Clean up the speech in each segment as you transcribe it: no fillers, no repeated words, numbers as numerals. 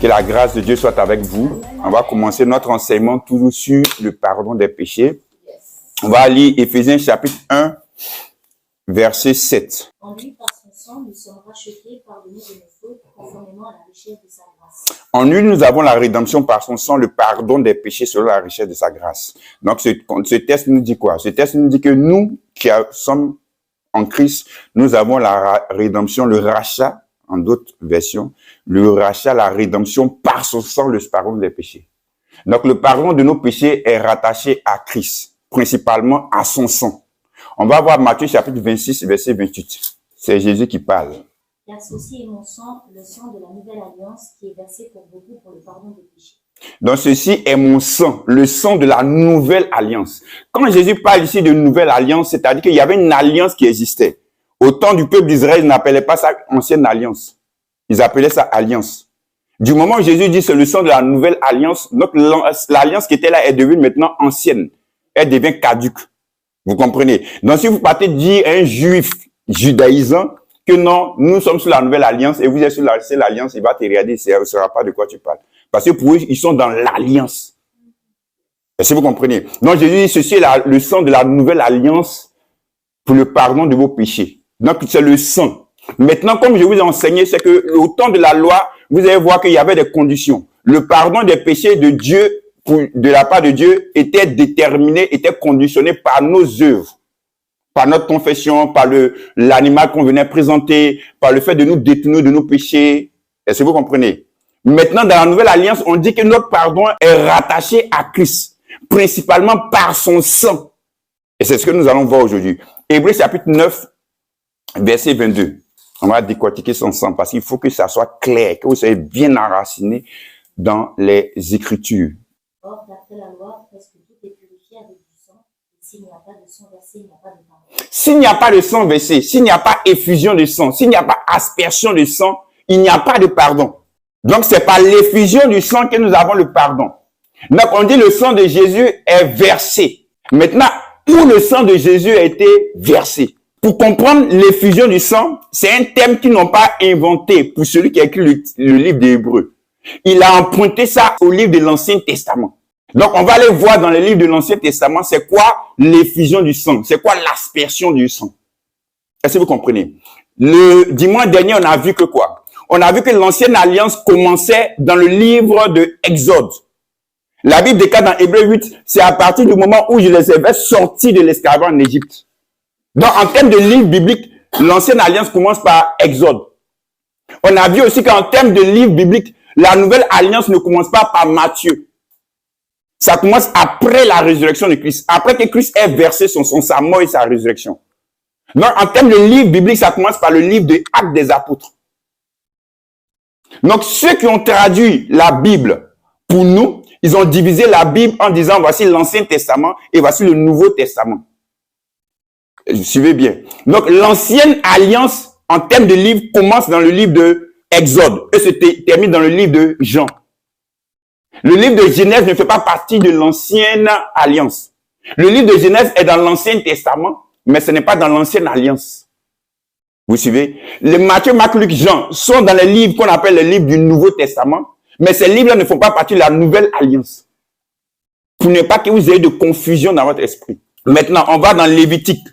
Que la grâce de Dieu soit avec vous. On va commencer notre enseignement toujours sur le pardon des péchés. On va lire Éphésiens chapitre 1, verset 7. En lui, par son sang, nous sommes rachetés, pardonnés de nos fautes, conformément à la richesse de sa grâce. En lui, nous avons la rédemption par son sang, le pardon des péchés selon la richesse de sa grâce. Donc, ce texte nous dit quoi? Ce texte nous dit que nous qui sommes en Christ, nous avons la rédemption, le rachat, en d'autres versions, le rachat, la rédemption par son sang, le pardon des péchés. Donc, le pardon de nos péchés est rattaché à Christ, principalement à son sang. On va voir Matthieu chapitre 26, verset 28. C'est Jésus qui parle. Car ceci est mon sang, le sang de la nouvelle alliance, qui est versé pour beaucoup pour le pardon des péchés. Donc, ceci est mon sang, le sang de la nouvelle alliance. Quand Jésus parle ici de nouvelle alliance, c'est-à-dire qu'il y avait une alliance qui existait. Au temps du peuple d'Israël, ils n'appelaient pas ça ancienne alliance. Ils appelaient ça alliance. Du moment où Jésus dit c'est le sang de la nouvelle alliance, donc l'alliance qui était là est devenue maintenant ancienne. Elle devient caduque. Vous comprenez? Donc, si vous partez dire à un juif judaïsant que non, nous sommes sur la nouvelle alliance et vous êtes sur l'ancienne alliance, il va te regarder, il ne saura pas de quoi tu parles. Parce que pour eux, ils sont dans l'alliance. Est-ce que vous comprenez? Donc, Jésus dit, ceci est le sang de la nouvelle alliance pour le pardon de vos péchés. Donc, c'est le sang. Maintenant, comme je vous ai enseigné, c'est que au temps de la loi, vous allez voir qu'il y avait des conditions. Le pardon des péchés de Dieu, de la part de Dieu, était déterminé, était conditionné par nos œuvres, par notre confession, par l'animal qu'on venait présenter, par le fait de nous détourner de nos péchés. Est-ce que vous comprenez? Maintenant, dans la nouvelle alliance, on dit que notre pardon est rattaché à Christ, principalement par son sang. Et c'est ce que nous allons voir aujourd'hui. Hébreux chapitre 9, verset 22. On va décortiquer son sang parce qu'il faut que ça soit clair, que vous soyez bien enraciné dans les Écritures. Or, d'après la loi, presque tout est purifié avec du sang. Et s'il n'y a pas de sang versé, il n'y a pas de pardon. S'il n'y a pas de sang versé, s'il n'y a pas effusion de sang, s'il n'y a pas aspersion de sang, il n'y a pas de pardon. Donc, c'est par l'effusion du sang que nous avons le pardon. Donc, on dit le sang de Jésus est versé. Maintenant, où le sang de Jésus a été versé? Pour comprendre l'effusion du sang, c'est un thème qu'ils n'ont pas inventé pour celui qui a écrit le livre des Hébreux. Il a emprunté ça au livre de l'Ancien Testament. Donc, on va aller voir dans le livre de l'Ancien Testament, c'est quoi l'effusion du sang? C'est quoi l'aspersion du sang? Est-ce que vous comprenez? Le dimanche dernier, on a vu que quoi? On a vu que l'ancienne alliance commençait dans le livre de Exode. La Bible déclare dans Hébreux 8, c'est à partir du moment où je les avais sortis de l'esclavage en Égypte. Donc, en termes de livre biblique, l'ancienne alliance commence par Exode. On a vu aussi qu'en termes de livre biblique, la nouvelle alliance ne commence pas par Matthieu. Ça commence après la résurrection de Christ. Après que Christ ait versé son sang, sa mort et sa résurrection. Donc, en termes de livre biblique, ça commence par le livre des Actes des Apôtres. Donc, ceux qui ont traduit la Bible pour nous, ils ont divisé la Bible en disant voici l'Ancien Testament et voici le Nouveau Testament. Suivez bien. Donc, l'ancienne alliance, en termes de livre, commence dans le livre de Exode et se termine dans le livre de Jean. Le livre de Genèse ne fait pas partie de l'ancienne alliance. Le livre de Genèse est dans l'Ancien Testament, mais ce n'est pas dans l'ancienne alliance. Vous suivez? Les Matthieu, Marc, Luc, Jean sont dans les livres qu'on appelle les livres du Nouveau Testament, mais ces livres-là ne font pas partie de la nouvelle alliance. Pour ne pas que vous ayez de confusion dans votre esprit. Maintenant, on va dans Lévitique,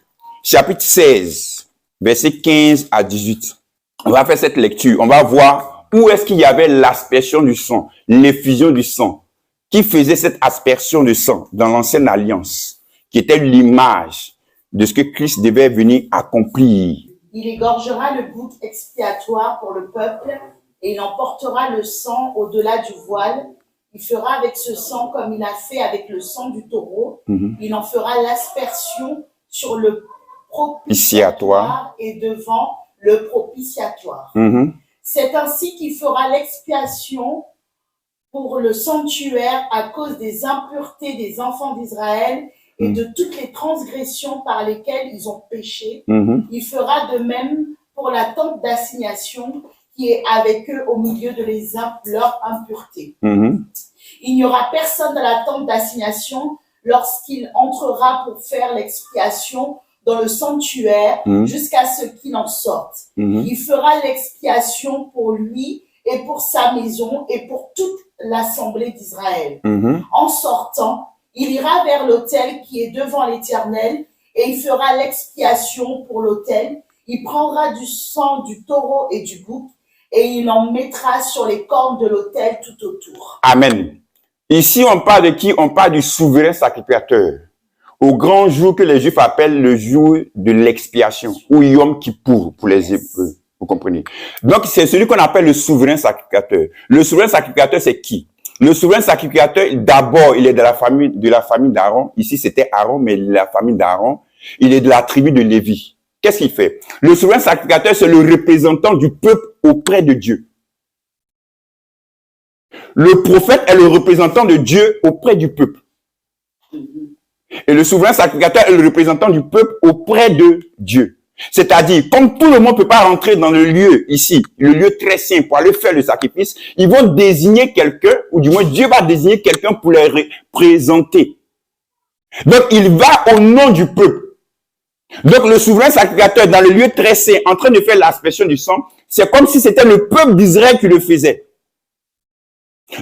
chapitre 16, versets 15 à 18. On va faire cette lecture. On va voir où est-ce qu'il y avait l'aspersion du sang, l'effusion du sang. Qui faisait cette aspersion de sang dans l'ancienne alliance, qui était l'image de ce que Christ devait venir accomplir. Il égorgera le bouc expiatoire pour le peuple et il emportera le sang au-delà du voile. Il fera avec ce sang comme il a fait avec le sang du taureau. Il en fera l'aspersion sur le propitiatoire et devant le propitiatoire. C'est ainsi qu'il fera l'expiation pour le sanctuaire à cause des impuretés des enfants d'Israël et de toutes les transgressions par lesquelles ils ont péché. Il fera de même pour la tente d'assignation qui est avec eux au milieu de leur impureté. Il n'y aura personne dans la tente d'assignation lorsqu'il entrera pour faire l'expiation dans le sanctuaire jusqu'à ce qu'il en sorte. Il fera l'expiation pour lui et pour sa maison et pour toute l'assemblée d'Israël. Mhm. En sortant, il ira vers l'autel qui est devant l'Éternel et il fera l'expiation pour l'autel. Il prendra du sang du taureau et du bouc et il en mettra sur les cornes de l'autel tout autour. Amen. Ici, on parle de qui? On parle du souverain sacrificateur. Au grand jour que les Juifs appellent le jour de l'expiation, ou Yom Kippour pour les Hébreux. Vous comprenez? Donc, c'est celui qu'on appelle le souverain sacrificateur. Le souverain sacrificateur, c'est qui? Le souverain sacrificateur, d'abord, il est de la famille d'Aaron. Ici, c'était Aaron, mais la famille d'Aaron. Il est de la tribu de Lévi. Qu'est-ce qu'il fait? Le souverain sacrificateur, c'est le représentant du peuple auprès de Dieu. Le prophète est le représentant de Dieu auprès du peuple. Et le souverain sacrificateur est le représentant du peuple auprès de Dieu. C'est-à-dire, comme tout le monde ne peut pas rentrer dans le lieu ici, le lieu très saint pour aller faire le sacrifice, ils vont désigner quelqu'un, ou du moins Dieu va désigner quelqu'un pour les représenter. Donc, il va au nom du peuple. Donc, le souverain sacrificateur dans le lieu très saint, en train de faire l'aspersion du sang, c'est comme si c'était le peuple d'Israël qui le faisait.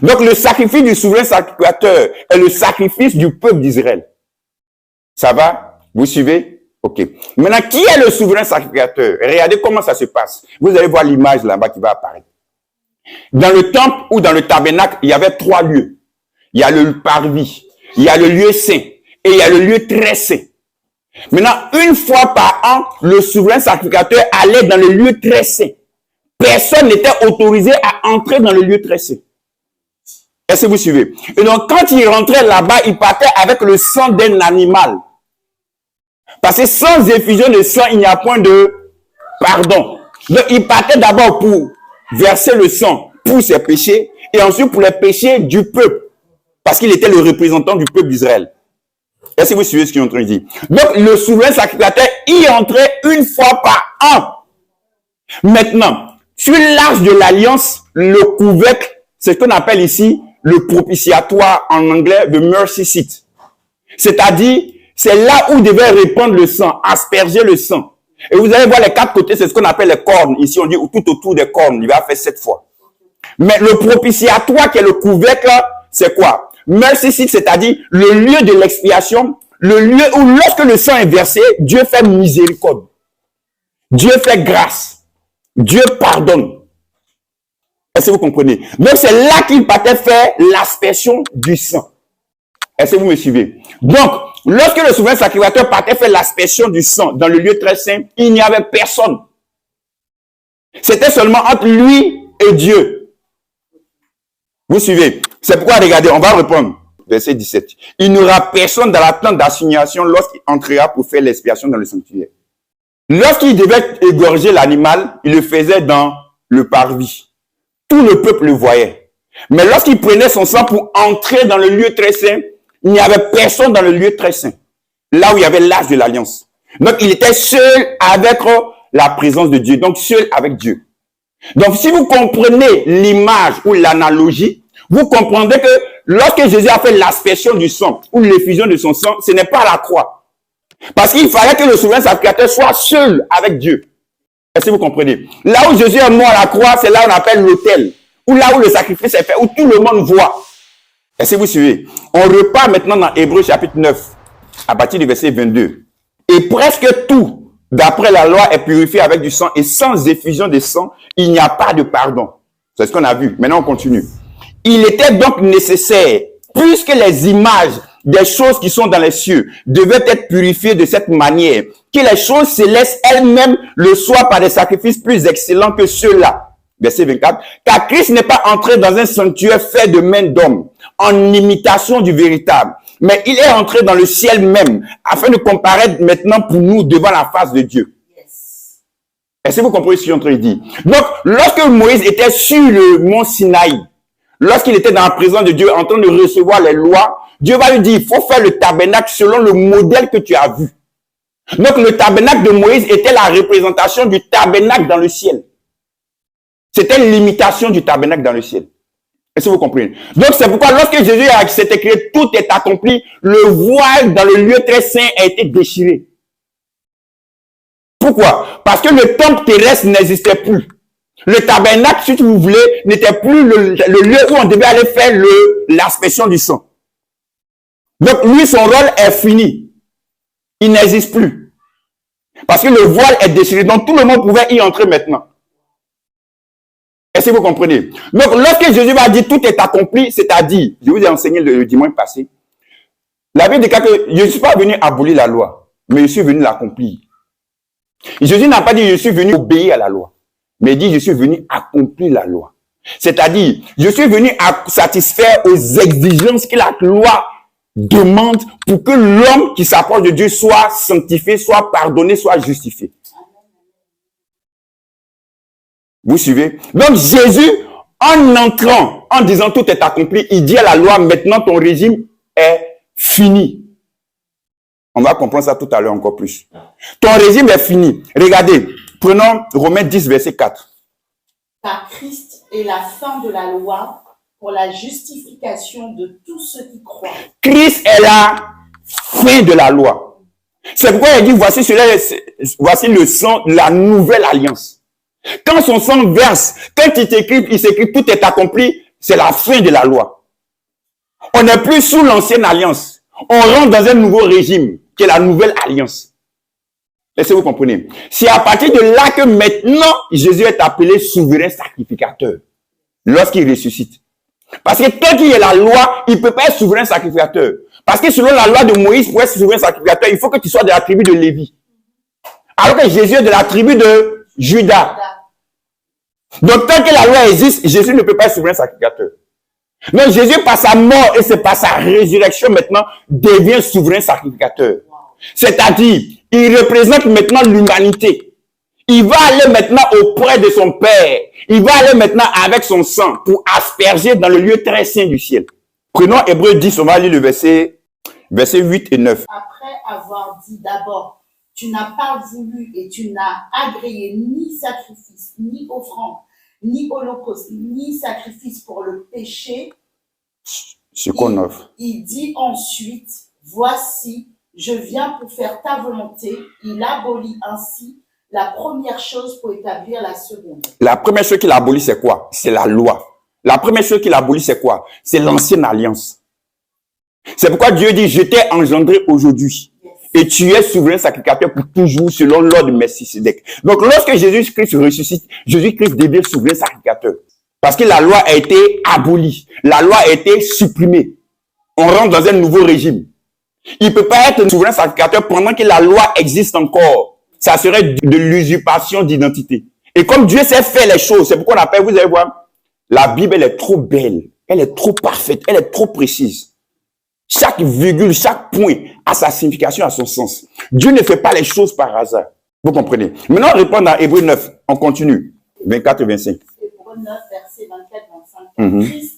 Donc, le sacrifice du souverain sacrificateur est le sacrifice du peuple d'Israël. Ça va? Vous suivez? Ok. Maintenant, qui est le souverain sacrificateur? Regardez comment ça se passe. Vous allez voir l'image là-bas qui va apparaître. Dans le temple ou dans le tabernacle, il y avait 3 lieux. Il y a le parvis, il y a le lieu saint et il y a le lieu très saint. Maintenant, une fois par an, le souverain sacrificateur allait dans le lieu très saint. Personne n'était autorisé à entrer dans le lieu très saint. Est-ce que vous suivez? Et donc, quand il rentrait là-bas, il partait avec le sang d'un animal. Parce que sans effusion de sang, il n'y a point de pardon. Donc, il partait d'abord pour verser le sang pour ses péchés et ensuite pour les péchés du peuple. Parce qu'il était le représentant du peuple d'Israël. Est-ce que vous suivez ce qu'il est en train de dire? Donc, le souverain sacrificateur y entrait une fois par an. Maintenant, sur l'arche de l'alliance, le couvercle, c'est ce qu'on appelle ici le propitiatoire en anglais, the mercy seat. C'est-à-dire, c'est là où devait répandre le sang, asperger le sang. Et vous allez voir les 4 côtés, c'est ce qu'on appelle les cornes. Ici, on dit tout autour des cornes. Il va faire 7 fois. Mais le propitiatoire qui est le couvercle, c'est quoi? Mercy seat, c'est-à-dire le lieu de l'expiation, le lieu où lorsque le sang est versé, Dieu fait miséricorde. Dieu fait grâce. Dieu pardonne. Est-ce que vous comprenez? Donc, c'est là qu'il partait faire l'aspersion du sang. Est-ce que vous me suivez? Donc, lorsque le souverain sacrificateur partait faire l'aspersion du sang dans le lieu très saint, il n'y avait personne. C'était seulement entre lui et Dieu. Vous suivez? C'est pourquoi, regardez, on va reprendre. Verset 17. Il n'y aura personne dans la tente d'assignation lorsqu'il entrera pour faire l'expiation dans le sanctuaire. Lorsqu'il devait égorger l'animal, il le faisait dans le parvis. Tout le peuple le voyait. Mais lorsqu'il prenait son sang pour entrer dans le lieu très saint, il n'y avait personne dans le lieu très saint. Là où il y avait l'arche de l'alliance. Donc, il était seul avec la présence de Dieu. Donc, seul avec Dieu. Donc, si vous comprenez l'image ou l'analogie, vous comprendrez que lorsque Jésus a fait l'aspersion du sang ou l'effusion de son sang, ce n'est pas la croix. Parce qu'il fallait que le souverain sacrificateur soit seul avec Dieu. Est-ce que vous comprenez? Là où Jésus est mort à la croix, c'est là où on appelle l'autel. Ou là où le sacrifice est fait, où tout le monde voit. Est-ce que vous suivez? On repart maintenant dans Hébreux chapitre 9, à partir du verset 22. Et presque tout, d'après la loi, est purifié avec du sang, et sans effusion de sang, il n'y a pas de pardon. C'est ce qu'on a vu. Maintenant, on continue. Il était donc nécessaire, puisque les images des choses qui sont dans les cieux devaient être purifiées de cette manière, que les choses célestes elles-mêmes le soient par des sacrifices plus excellents que ceux-là. Verset 24. Car Christ n'est pas entré dans un sanctuaire fait de main d'homme, en imitation du véritable, mais il est entré dans le ciel même, afin de comparaître maintenant pour nous devant la face de Dieu. Yes. Est-ce que vous comprenez ce que je suis en train de dire? Donc, lorsque Moïse était sur le mont Sinaï, lorsqu'il était dans la présence de Dieu, en train de recevoir les lois, Dieu va lui dire, il faut faire le tabernacle selon le modèle que tu as vu. Donc, le tabernacle de Moïse était la représentation du tabernacle dans le ciel. C'était l'imitation du tabernacle dans le ciel. Est-ce que vous comprenez? Donc, c'est pourquoi lorsque Jésus s'est écrit, tout est accompli, le voile dans le lieu très saint a été déchiré. Pourquoi? Parce que le temple terrestre n'existait plus. Le tabernacle, si vous voulez, n'était plus le lieu où on devait aller faire l'aspersion du sang. Donc, lui, son rôle est fini. Il n'existe plus. Parce que le voile est déchiré. Donc, tout le monde pouvait y entrer maintenant. Est-ce que vous comprenez? Donc, lorsque Jésus va dire tout est accompli, c'est-à-dire, je vous ai enseigné le dimanche passé, la Bible dit que je ne suis pas venu abolir la loi, mais je suis venu l'accomplir. Jésus n'a pas dit je suis venu obéir à la loi, mais il dit je suis venu accomplir la loi. C'est-à-dire, je suis venu à satisfaire aux exigences que la loi demande pour que l'homme qui s'approche de Dieu soit sanctifié, soit pardonné, soit justifié. Vous suivez? Donc Jésus, en entrant, en disant tout est accompli, il dit à la loi, maintenant ton régime est fini. On va comprendre ça tout à l'heure encore plus. Ton régime est fini. Regardez, prenons Romains 10, verset 4. Car Christ est la fin de la loi pour la justification de tous ceux qui croient. Christ est la fin de la loi. C'est pourquoi il dit, voici le sang de la nouvelle alliance. Quand son sang verse, quand il s'écrit tout est accompli, c'est la fin de la loi. On n'est plus sous l'ancienne alliance. On rentre dans un nouveau régime, qui est la nouvelle alliance. Est-ce que vous comprenez? C'est à partir de là que maintenant, Jésus est appelé souverain sacrificateur. Lorsqu'il ressuscite. Parce que tant qu'il y a la loi, il ne peut pas être souverain sacrificateur. Parce que selon la loi de Moïse, pour être souverain sacrificateur, il faut que tu sois de la tribu de Lévi. Alors que Jésus est de la tribu de Juda. Donc tant que la loi existe, Jésus ne peut pas être souverain sacrificateur. Donc Jésus, par sa mort et c'est par sa résurrection maintenant, devient souverain sacrificateur. C'est-à-dire, il représente maintenant l'humanité. Il va aller maintenant auprès de son Père. Il va aller maintenant avec son sang pour asperger dans le lieu très saint du ciel. Prenons Hébreux 10, on va lire le verset 8 et 9. Après avoir dit d'abord, tu n'as pas voulu et tu n'as agréé ni sacrifice, ni offrande, ni holocauste, ni sacrifice pour le péché. Ce qu'on offre. Il dit ensuite, voici, je viens pour faire ta volonté. Il abolit ainsi la première chose pour établir la seconde. La première chose qu'il abolit, c'est quoi? C'est la loi. La première chose qu'il abolit, c'est quoi? C'est l'ancienne alliance. C'est pourquoi Dieu dit, je t'ai engendré aujourd'hui. Yes. Et tu es souverain sacrificateur pour toujours selon l'ordre de Melchisédek. Donc, lorsque Jésus-Christ ressuscite, Jésus-Christ devient souverain sacrificateur. Parce que la loi a été abolie. La loi a été supprimée. On rentre dans un nouveau régime. Il ne peut pas être souverain sacrificateur pendant que la loi existe encore. Ça serait de l'usurpation d'identité. Et comme Dieu sait faire les choses, c'est pourquoi on appelle, vous allez voir, la Bible, elle est trop belle, elle est trop parfaite, elle est trop précise. Chaque virgule, chaque point a sa signification, a son sens. Dieu ne fait pas les choses par hasard. Vous comprenez? Maintenant, on répond dans Hébreux 9. On continue. 24 et 25. Hébreux 9, verset 24-25. Christ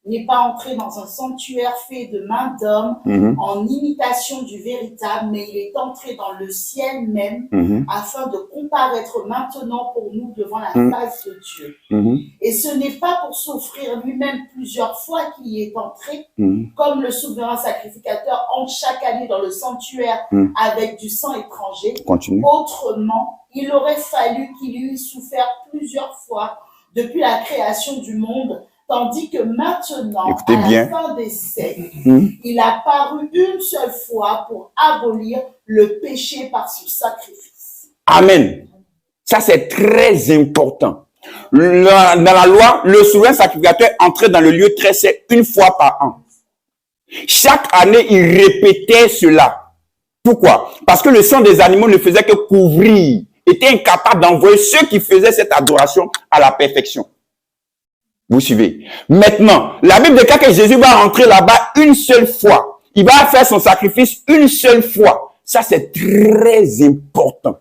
n'est pas entré dans un sanctuaire fait de main d'homme en imitation du véritable, mais il est entré dans le ciel même afin de comparaître maintenant pour nous devant la face de Dieu. Et ce n'est pas pour s'offrir lui-même plusieurs fois qu'il y est entré, comme le souverain sacrificateur entre chaque année dans le sanctuaire avec du sang étranger. Continue. Autrement, il aurait fallu qu'il eût souffert plusieurs fois depuis la création du monde. Tandis que maintenant, écoutez à bien, la fin des siècles, il a paru une seule fois pour abolir le péché par son sacrifice. Amen. Ça, c'est très important. Dans la loi, le souverain sacrificateur entrait dans le lieu très saint une fois par an. Chaque année, il répétait cela. Pourquoi? Parce que le sang des animaux ne faisait que couvrir, était incapable d'envoyer ceux qui faisaient cette adoration à la perfection. Vous suivez? Maintenant, la Bible déclare que Jésus va rentrer là-bas une seule fois. Il va faire son sacrifice une seule fois. Ça, c'est très important.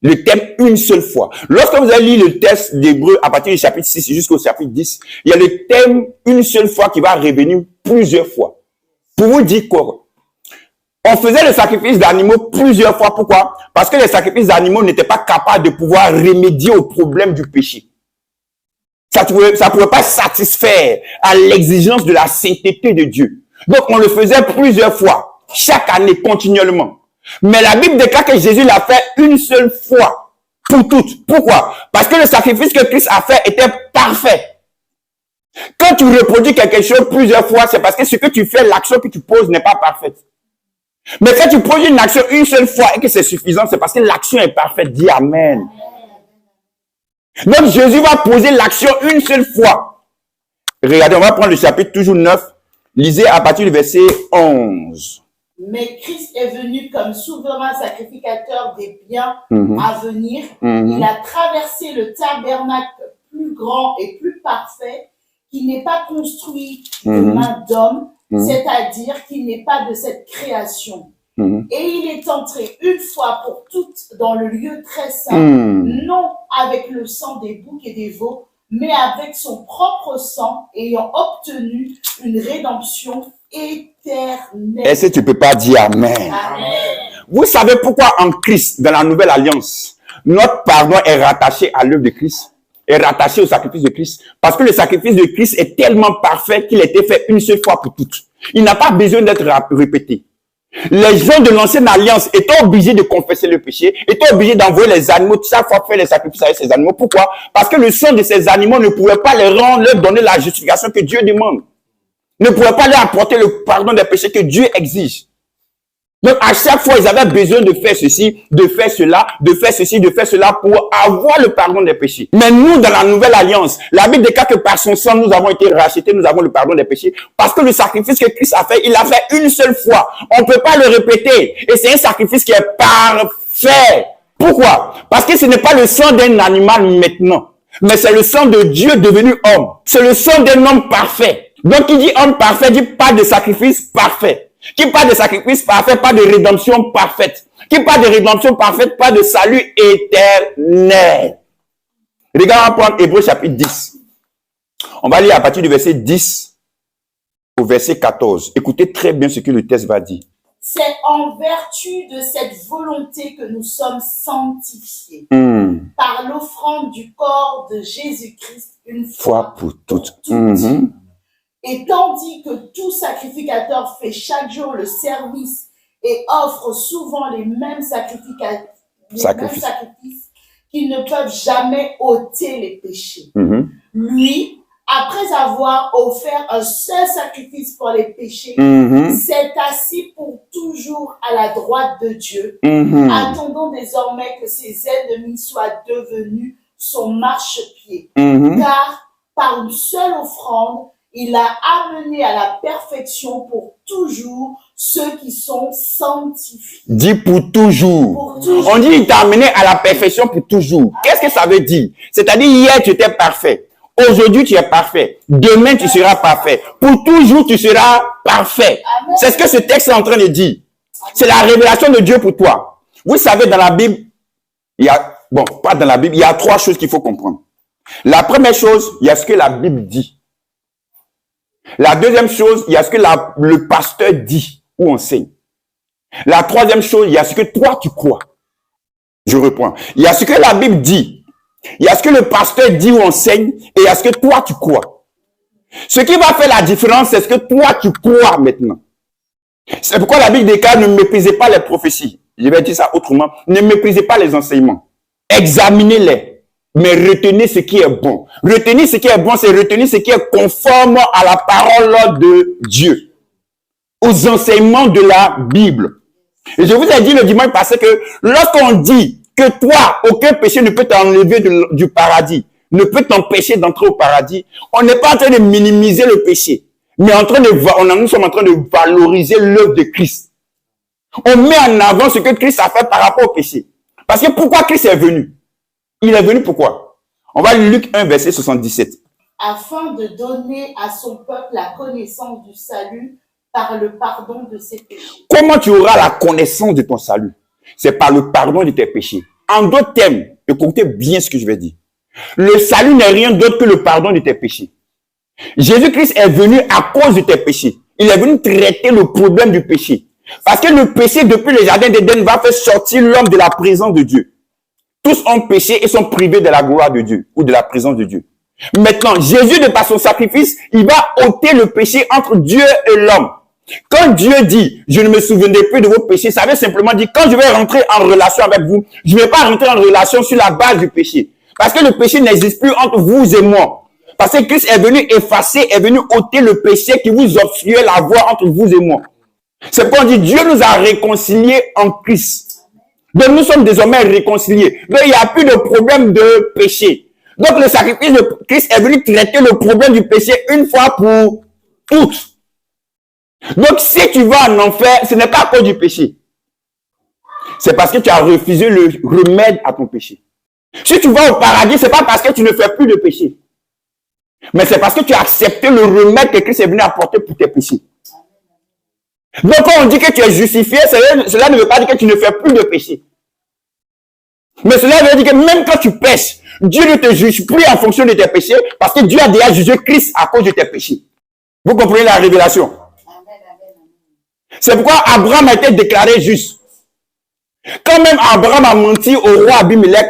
Le thème une seule fois. Lorsque vous allez lire le texte d'Hébreux à partir du chapitre 6 jusqu'au chapitre 10, il y a le thème une seule fois qui va revenir plusieurs fois. Pour vous dire quoi? On faisait le sacrifice d'animaux plusieurs fois. Pourquoi? Parce que les sacrifices d'animaux n'étaient pas capables de pouvoir remédier au problème du péché. Ça ne pouvait pas satisfaire à l'exigence de la sainteté de Dieu. Donc, on le faisait plusieurs fois, chaque année, continuellement. Mais la Bible déclare que Jésus l'a fait une seule fois. pour toutes. Pourquoi? Parce que le sacrifice que Christ a fait était parfait. Quand tu reproduis quelque chose plusieurs fois, c'est parce que ce que tu fais, l'action que tu poses n'est pas parfaite. Mais quand tu poses une action une seule fois et que c'est suffisant, c'est parce que l'action est parfaite. Dis Amen. Donc Jésus va poser l'action une seule fois. Regardez, on va prendre le chapitre toujours 9. Lisez à partir du verset 11. Mais Christ est venu comme souverain sacrificateur des biens à venir. Il a traversé le tabernacle plus grand et plus parfait qui n'est pas construit de main d'homme, c'est-à-dire qui n'est pas de cette création. Et il est entré une fois pour toutes dans le lieu très saint, non avec le sang des boucs et des veaux, mais avec son propre sang, ayant obtenu une rédemption éternelle. Est-ce que tu peux pas dire Amen? Amen. Vous savez pourquoi en Christ, dans la nouvelle alliance, notre pardon est rattaché à l'œuvre de Christ, est rattaché au sacrifice de Christ? Parce que le sacrifice de Christ est tellement parfait qu'il a été fait une seule fois pour toutes. Il n'a pas besoin d'être répété. Les gens de l'ancienne alliance étaient obligés de confesser le péché, étaient obligés d'envoyer les animaux, chaque fois faire les sacrifices avec ces animaux. Pourquoi? Parce que le sang de ces animaux ne pouvait pas leur donner la justification que Dieu demande. Ne pouvait pas leur apporter le pardon des péchés que Dieu exige. Donc, à chaque fois, ils avaient besoin de faire ceci, de faire cela, de faire ceci, de faire cela pour avoir le pardon des péchés. Mais nous, dans la nouvelle alliance, la Bible déclare que par son sang, nous avons été rachetés, nous avons le pardon des péchés. Parce que le sacrifice que Christ a fait, il l'a fait une seule fois. On ne peut pas le répéter. Et c'est un sacrifice qui est parfait. Pourquoi? Parce que ce n'est pas le sang d'un animal maintenant. Mais c'est le sang de Dieu devenu homme. C'est le sang d'un homme parfait. Donc, qui dit homme parfait, dit pas de sacrifice parfait. Qui parle de sacrifice parfait, pas de rédemption parfaite. Qui parle de rédemption parfaite, pas de salut éternel. Regarde, on va prendre Hébreux chapitre 10. On va lire à partir du verset 10 au verset 14. Écoutez très bien ce que le texte va dire. C'est en vertu de cette volonté que nous sommes sanctifiés par l'offrande du corps de Jésus-Christ une fois pour toutes. Et tandis que tout sacrificateur fait chaque jour le service et offre souvent les mêmes sacrifices qui ne peuvent jamais ôter les péchés. Lui, après avoir offert un seul sacrifice pour les péchés, s'est assis pour toujours à la droite de Dieu, attendant désormais que ses ennemis soient devenus son marchepied. Car par une seule offrande, il a amené à la perfection pour toujours ceux qui sont sanctifiés. Dis pour toujours. Pour toujours. On dit il t'a amené à la perfection pour toujours. Qu'est-ce que ça veut dire? C'est-à-dire hier tu étais parfait. Aujourd'hui tu es parfait. Demain tu seras parfait. Pour toujours tu seras parfait. C'est ce que ce texte est en train de dire. C'est la révélation de Dieu pour toi. Vous savez, dans la Bible, il y a, pas dans la Bible, il y a trois choses qu'il faut comprendre. La première chose, il y a ce que la Bible dit. La deuxième chose, il y a ce que le pasteur dit ou enseigne. La troisième chose, il y a ce que toi tu crois. Je reprends. Il y a ce que la Bible dit. Il y a ce que le pasteur dit ou enseigne et il y a ce que toi tu crois. Ce qui va faire la différence, c'est ce que toi tu crois maintenant. C'est pourquoi la Bible déclare ne méprisez pas les prophéties. Je vais dire ça autrement. Ne méprisez pas les enseignements. Examinez-les. Mais retenez ce qui est bon. Retenez ce qui est bon, c'est retenir ce qui est conforme à la parole de Dieu. Aux enseignements de la Bible. Et je vous ai dit le dimanche passé que lorsqu'on dit que toi, aucun péché ne peut t'enlever du paradis, ne peut t'empêcher d'entrer au paradis, on n'est pas en train de minimiser le péché. Mais nous sommes en train de valoriser l'œuvre de Christ. On met en avant ce que Christ a fait par rapport au péché. Parce que pourquoi Christ est venu? Il est venu pourquoi? On va lire Luc 1, verset 77. Afin de donner à son peuple la connaissance du salut par le pardon de ses péchés. Comment tu auras la connaissance de ton salut? C'est par le pardon de tes péchés. En d'autres termes, écoutez bien ce que je vais dire. Le salut n'est rien d'autre que le pardon de tes péchés. Jésus-Christ est venu à cause de tes péchés. Il est venu traiter le problème du péché. Parce que le péché, depuis le jardin d'Éden, va faire sortir l'homme de la présence de Dieu. Tous ont péché et sont privés de la gloire de Dieu ou de la présence de Dieu. Maintenant, Jésus, de par son sacrifice, il va ôter le péché entre Dieu et l'homme. Quand Dieu dit, je ne me souviendrai plus de vos péchés, ça veut simplement dire, quand je vais rentrer en relation avec vous, je ne vais pas rentrer en relation sur la base du péché. Parce que le péché n'existe plus entre vous et moi. Parce que Christ est venu effacer, est venu ôter le péché qui vous obstruait la voie entre vous et moi. C'est pourquoi on dit, Dieu nous a réconciliés en Christ. Donc nous sommes désormais réconciliés. Donc il n'y a plus de problème de péché. Donc le sacrifice de Christ est venu traiter le problème du péché une fois pour toutes. Donc si tu vas en enfer, ce n'est pas à cause du péché. C'est parce que tu as refusé le remède à ton péché. Si tu vas au paradis, c'est pas parce que tu ne fais plus de péché. Mais c'est parce que tu as accepté le remède que Christ est venu apporter pour tes péchés. Donc quand on dit que tu es justifié, cela ne veut pas dire que tu ne fais plus de péché. Mais cela veut dire que même quand tu pêches, Dieu ne te juge plus en fonction de tes péchés parce que Dieu a déjà jugé Christ à cause de tes péchés. Vous comprenez la révélation? C'est pourquoi Abraham a été déclaré juste. Quand même Abraham a menti au roi Abimelech,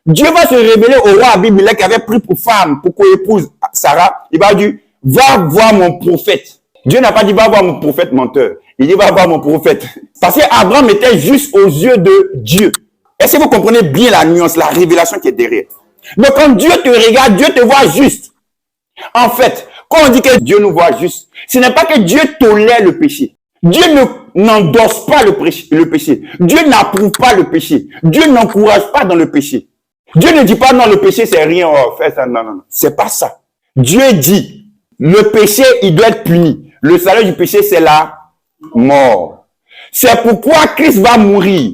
Dieu va se révéler au roi Abimelech qui avait pris pour femme, pour co-épouse Sarah. Il va dire, va voir mon prophète. Dieu n'a pas dit, va voir mon prophète menteur. Il dit, va voir mon prophète. Parce qu'Abraham était juste aux yeux de Dieu. Est-ce que vous comprenez bien la nuance, la révélation qui est derrière? Donc quand Dieu te regarde, Dieu te voit juste. En fait, quand on dit que Dieu nous voit juste, ce n'est pas que Dieu tolère le péché. Dieu n'endosse pas le péché. Dieu n'approuve pas le péché. Dieu n'encourage pas dans le péché. Dieu ne dit pas non, le péché c'est rien, oh, fais ça, non, non, non. C'est pas ça. Dieu dit, le péché, il doit être puni. Le salaire du péché, c'est la mort. C'est pourquoi Christ va mourir.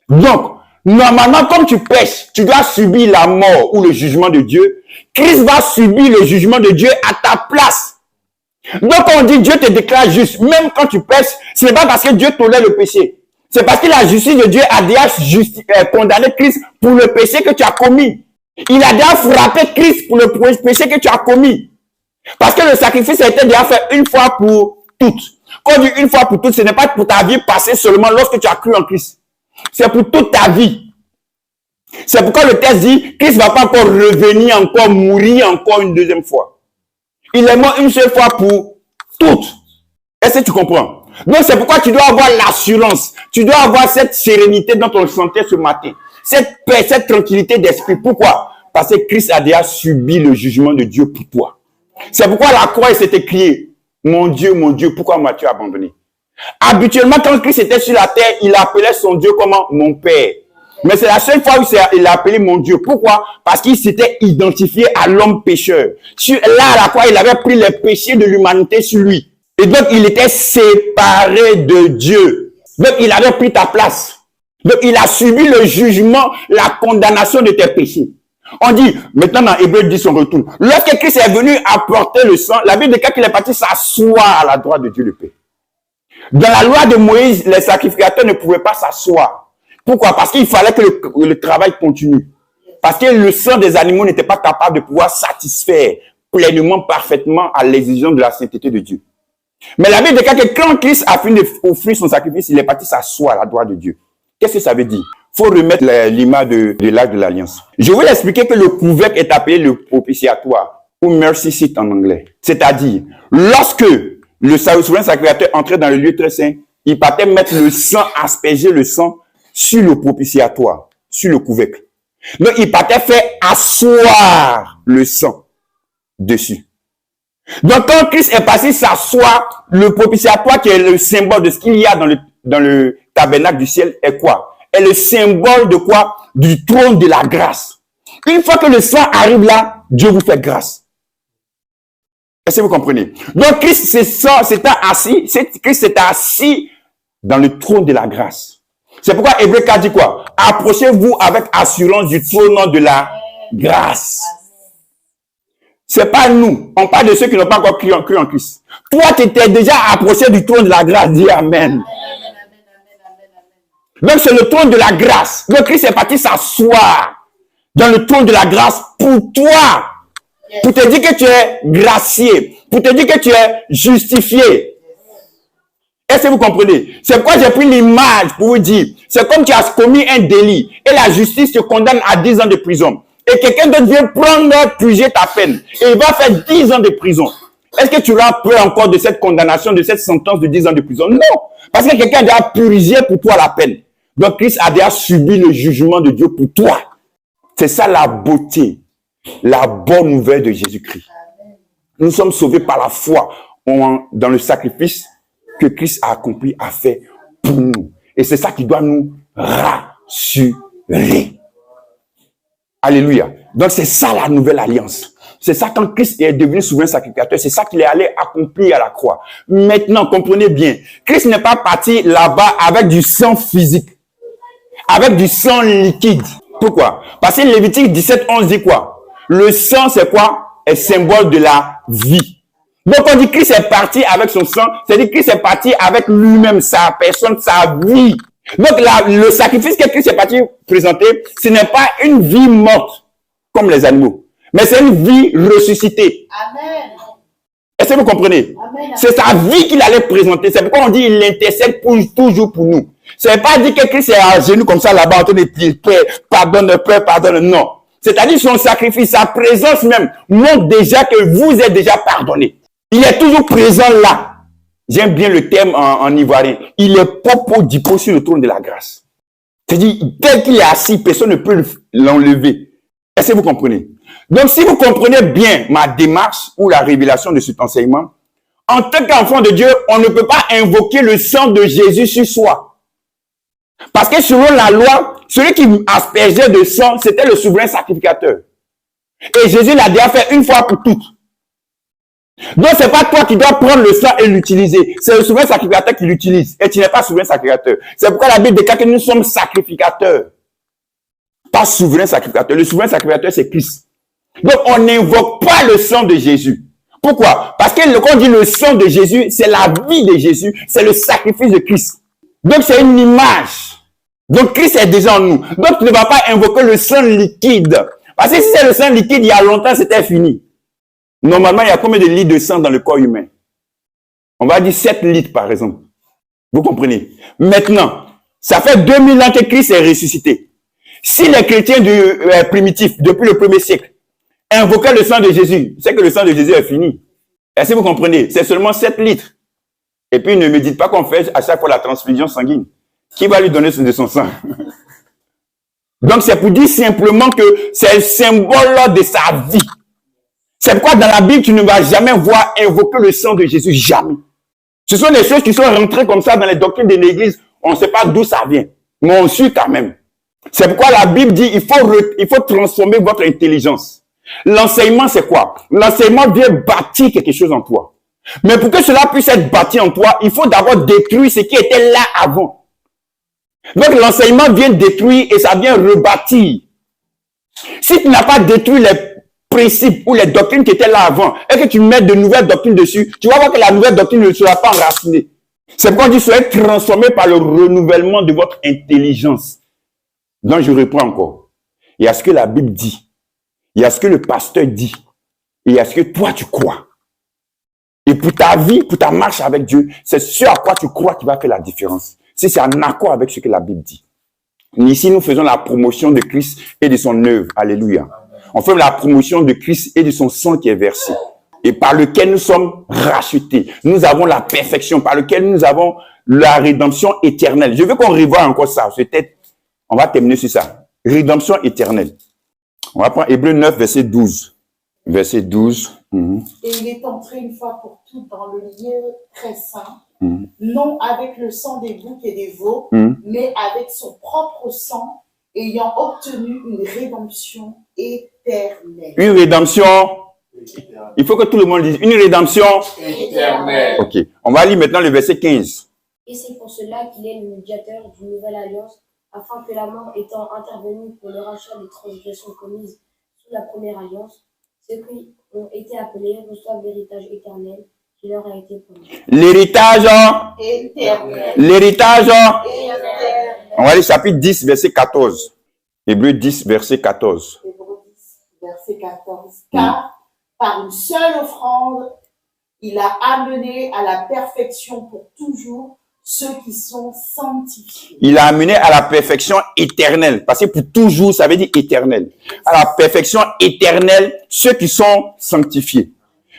Donc, normalement, comme tu pèches, tu dois subir la mort ou le jugement de Dieu. Christ va subir le jugement de Dieu à ta place. Donc, on dit Dieu te déclare juste. Même quand tu pèches, ce n'est pas parce que Dieu tolère le péché. C'est parce que la justice de Dieu a déjà condamné Christ pour le péché que tu as commis. Il a déjà frappé Christ pour le péché que tu as commis. Parce que le sacrifice a été déjà fait une fois pour toutes. Quand on dit une fois pour toutes, ce n'est pas pour ta vie passée seulement lorsque tu as cru en Christ. C'est pour toute ta vie. C'est pourquoi le texte dit, Christ ne va pas encore revenir, encore mourir encore une deuxième fois. Il est mort une seule fois pour toutes. Est-ce que tu comprends? Donc c'est pourquoi tu dois avoir l'assurance. Tu dois avoir cette sérénité dont on le sentait ce matin. Cette paix, cette tranquillité d'esprit. Pourquoi? Parce que Christ a déjà subi le jugement de Dieu pour toi. C'est pourquoi la croix s'était criée. Mon Dieu, pourquoi m'as-tu abandonné? Habituellement, quand Christ était sur la terre, il appelait son Dieu comment? Mon Père. Mais c'est la seule fois où il a appelé mon Dieu. Pourquoi? Parce qu'il s'était identifié à l'homme pécheur. Là, à la croix, il avait pris les péchés de l'humanité sur lui. Et donc, il était séparé de Dieu. Donc, il avait pris ta place. Donc, il a subi le jugement, la condamnation de tes péchés. On dit, maintenant dans Hébreux 10, on retourne. Lorsque Christ est venu apporter le sang, la Bible déclare qu'il est parti s'asseoir à la droite de Dieu le Père. Dans la loi de Moïse, les sacrificateurs ne pouvaient pas s'asseoir. Pourquoi? Parce qu'il fallait que le travail continue. Parce que le sang des animaux n'était pas capable de pouvoir satisfaire pleinement, parfaitement à l'exigence de la sainteté de Dieu. Mais la Bible déclare que quand Christ a fini d'offrir son sacrifice, il est parti s'asseoir à la droite de Dieu. Qu'est-ce que ça veut dire? Faut remettre l'image de l'arche de l'alliance. Je vais expliquer que le couvercle est appelé le propitiatoire, ou mercy seat en anglais. C'est-à-dire, lorsque le souverain sacrificateur entrait dans le lieu très saint, il partait mettre le sang, asperger le sang sur le propitiatoire, sur le couvercle. Donc, il partait faire asseoir le sang dessus. Donc, quand Christ est passé s'asseoir, le propitiatoire qui est le symbole de ce qu'il y a dans le tabernacle du ciel est quoi? Est le symbole de quoi? Du trône de la grâce. Une fois que le sang arrive là, Dieu vous fait grâce. Est-ce que vous comprenez? Donc, Christ s'était assis dans le trône de la grâce. C'est pourquoi Hébreux 4 dit quoi? Approchez-vous avec assurance du trône de la grâce. C'est pas nous. On parle de ceux qui n'ont pas encore cru en Christ. Toi, tu étais déjà approché du trône de la grâce. Dis Amen. Donc, c'est le trône de la grâce. Donc, Christ est parti s'asseoir dans le trône de la grâce pour toi. Pour te dire que tu es gracié. Pour te dire que tu es justifié. Est-ce que vous comprenez? C'est pourquoi j'ai pris l'image pour vous dire. C'est comme tu as commis un délit. Et la justice te condamne à 10 ans de prison. Et quelqu'un d'autre vient prendre, puger ta peine. Et il va faire 10 ans de prison. Est-ce que tu auras peur encore de cette condamnation, de cette sentence de 10 ans de prison? Non. Parce que quelqu'un a déjà purgé pour toi la peine. Donc Christ a déjà subi le jugement de Dieu pour toi. C'est ça la beauté, la bonne nouvelle de Jésus-Christ. Nous sommes sauvés par la foi dans le sacrifice que Christ a accompli, a fait pour nous. Et c'est ça qui doit nous rassurer. Alléluia. Donc c'est ça la nouvelle alliance. C'est ça quand Christ est devenu souverain sacrificateur, c'est ça qu'il est allé accomplir à la croix. Maintenant, comprenez bien, Christ n'est pas parti là-bas avec du sang physique, avec du sang liquide. Pourquoi? Parce que Lévitique 17:11 dit quoi? Le sang, c'est quoi? Est symbole de la vie. Donc on dit Christ est parti avec son sang, c'est-à-dire Christ est parti avec lui-même, sa personne, sa vie. Donc le sacrifice que Christ est parti présenter, ce n'est pas une vie morte comme les animaux, mais c'est une vie ressuscitée. Amen. Est-ce que vous comprenez? Amen. C'est sa vie qu'il allait présenter. C'est pourquoi on dit il intercède toujours pour nous. Ce n'est pas dire que Christ est à genoux comme ça là-bas en train de dire Père, pardonne. Non. C'est-à-dire son sacrifice, sa présence même montre déjà que vous êtes déjà pardonné. Il est toujours présent là. J'aime bien le terme en ivoirien. Il est popo dipo sur le trône de la grâce. C'est-à-dire, tel qu'il est assis, personne ne peut l'enlever. Est-ce que vous comprenez? Donc, si vous comprenez bien ma démarche ou la révélation de cet enseignement, en tant qu'enfant de Dieu, on ne peut pas invoquer le sang de Jésus sur soi. Parce que selon la loi, celui qui aspergeait de sang, c'était le souverain sacrificateur. Et Jésus l'a déjà fait une fois pour toutes. Donc, c'est pas toi qui dois prendre le sang et l'utiliser. C'est le souverain sacrificateur qui l'utilise. Et tu n'es pas souverain sacrificateur. C'est pourquoi la Bible déclare que nous sommes sacrificateurs. Pas souverain sacrificateur. Le souverain sacrificateur, c'est Christ. Donc, on n'invoque pas le sang de Jésus. Pourquoi? Parce que quand on dit le sang de Jésus, c'est la vie de Jésus. C'est le sacrifice de Christ. Donc, c'est une image. Donc, Christ est déjà en nous. Donc, tu ne vas pas invoquer le sang liquide. Parce que si c'est le sang liquide, il y a longtemps, c'était fini. Normalement, il y a combien de litres de sang dans le corps humain? On va dire 7 litres, par exemple. Vous comprenez? Maintenant, ça fait 2000 ans que Christ est ressuscité. Si les chrétiens primitifs, depuis le premier siècle, invoquaient le sang de Jésus, c'est que le sang de Jésus est fini. Est-ce que vous comprenez? C'est seulement 7 litres. Et puis, ne me dites pas qu'on fait à chaque fois la transfusion sanguine. Qui va lui donner de son sang? Donc, c'est pour dire simplement que c'est le symbole de sa vie. C'est pourquoi dans la Bible, tu ne vas jamais voir invoquer le sang de Jésus. Jamais. Ce sont des choses qui sont rentrées comme ça dans les doctrines de l'Église. On ne sait pas d'où ça vient. Mais on suit quand même. C'est pourquoi la Bible dit il faut transformer votre intelligence. L'enseignement, c'est quoi? L'enseignement vient bâtir quelque chose en toi. Mais pour que cela puisse être bâti en toi, il faut d'abord détruire ce qui était là avant. Donc l'enseignement vient détruire et ça vient rebâtir. Si tu n'as pas détruit les principes ou les doctrines qui étaient là avant et que tu mets de nouvelles doctrines dessus, tu vas voir que la nouvelle doctrine ne sera pas enracinée. C'est pourquoi on dit soyez transformés par le renouvellement de votre intelligence. Donc je reprends encore. Il y a ce que la Bible dit. Il y a ce que le pasteur dit. Et il y a ce que toi tu crois. Et pour ta vie, pour ta marche avec Dieu, c'est ce à quoi tu crois qui va faire la différence. Si c'est en accord avec ce que la Bible dit. Ici, nous faisons la promotion de Christ et de son œuvre. Alléluia. On fait la promotion de Christ et de son sang qui est versé. Et par lequel nous sommes rachetés. Nous avons la perfection, par lequel nous avons la rédemption éternelle. Je veux qu'on revoie encore ça. Peut-être, on va terminer sur ça. Rédemption éternelle. On va prendre Hébreux 9, verset 12. Verset 12. Et il est entré une fois pour toutes dans le lieu très saint, non avec le sang des boucs et des veaux, mais avec son propre sang, ayant obtenu une rédemption éternelle. Une rédemption, il faut que tout le monde dise, une rédemption éternelle. Ok, on va lire maintenant le verset 15. Et c'est pour cela qu'il est le médiateur d'une nouvelle alliance, afin que la mort étant intervenue pour le rachat des transgressions commises sous la première alliance, ceux qui ont été appelés reçoivent l'héritage éternel qui leur a été promis. L'héritage Éternel. L'héritage Éternel. On va lire chapitre 10, verset 14. Hébreux 10, verset 14. Hébreux 10, verset 14. Car par une seule offrande, il a amené à la perfection pour toujours ceux qui sont sanctifiés. Il a amené à la perfection éternelle. Parce que pour toujours, ça veut dire éternel. À la perfection éternelle, ceux qui sont sanctifiés.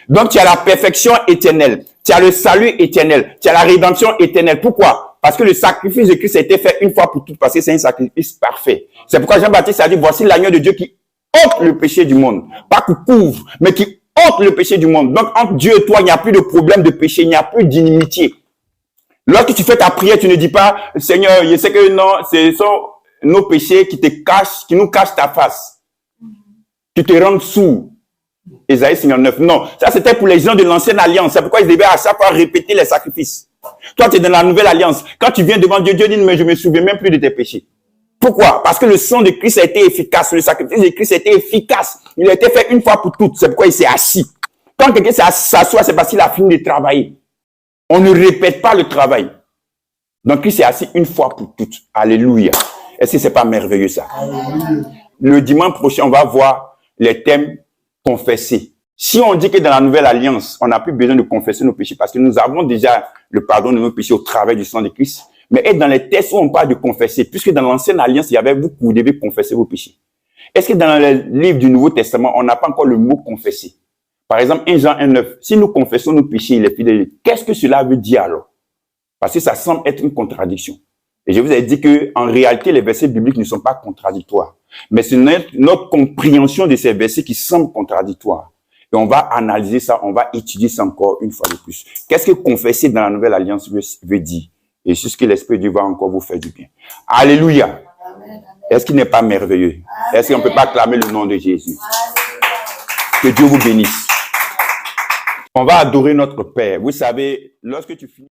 Donc, tu as la perfection éternelle. Tu as le salut éternel. Tu as la rédemption éternelle. Pourquoi? Parce que le sacrifice de Christ a été fait une fois pour toutes, parce que c'est un sacrifice parfait. C'est pourquoi Jean-Baptiste a dit, voici l'agneau de Dieu qui ôte le péché du monde. Pas qui couvre, mais qui ôte le péché du monde. Donc, entre Dieu et toi, il n'y a plus de problème de péché, il n'y a plus d'inimitié. Lorsque tu fais ta prière, tu ne dis pas, Seigneur, je sais que non, ce sont nos péchés qui te cachent, qui nous cachent ta face. Qui te rendent sourd. Ésaïe 59. Non, ça c'était pour les gens de l'ancienne alliance. C'est pourquoi ils devaient à chaque fois répéter les sacrifices. Toi, tu es dans la nouvelle alliance. Quand tu viens devant Dieu, Dieu dit, mais je me souviens même plus de tes péchés. Pourquoi? Parce que le sang de Christ a été efficace. Le sacrifice de Christ a été efficace. Il a été fait une fois pour toutes. C'est pourquoi il s'est assis. Quand quelqu'un s'assoit, c'est parce qu'il a fini de travailler. On ne répète pas le travail. Donc, Christ est assis une fois pour toutes. Alléluia. Est-ce que c'est pas merveilleux ça? Alléluia. Le dimanche prochain, on va voir les thèmes confesser. Si on dit que dans la nouvelle alliance, on n'a plus besoin de confesser nos péchés parce que nous avons déjà le pardon de nos péchés au travers du sang de Christ, mais être dans les textes où on parle de confesser, puisque dans l'ancienne alliance, il y avait vous devez confesser vos péchés. Est-ce que dans le livre du Nouveau Testament, on n'a pas encore le mot confesser? Par exemple, 1 Jean 1,9, si nous confessons nos péchés, il est fidèle. Qu'est-ce que cela veut dire alors? Parce que ça semble être une contradiction. Et je vous ai dit que, en réalité, les versets bibliques ne sont pas contradictoires. Mais c'est notre compréhension de ces versets qui semble contradictoire. Et on va analyser ça, on va étudier ça encore une fois de plus. Qu'est-ce que confesser dans la nouvelle alliance veut dire? Et c'est ce que l'Esprit de Dieu va encore vous faire du bien. Alléluia. Est-ce qu'il n'est pas merveilleux? Est-ce qu'on ne peut pas clamer le nom de Jésus? Que Dieu vous bénisse. On va adorer notre Père. Vous savez, lorsque tu finis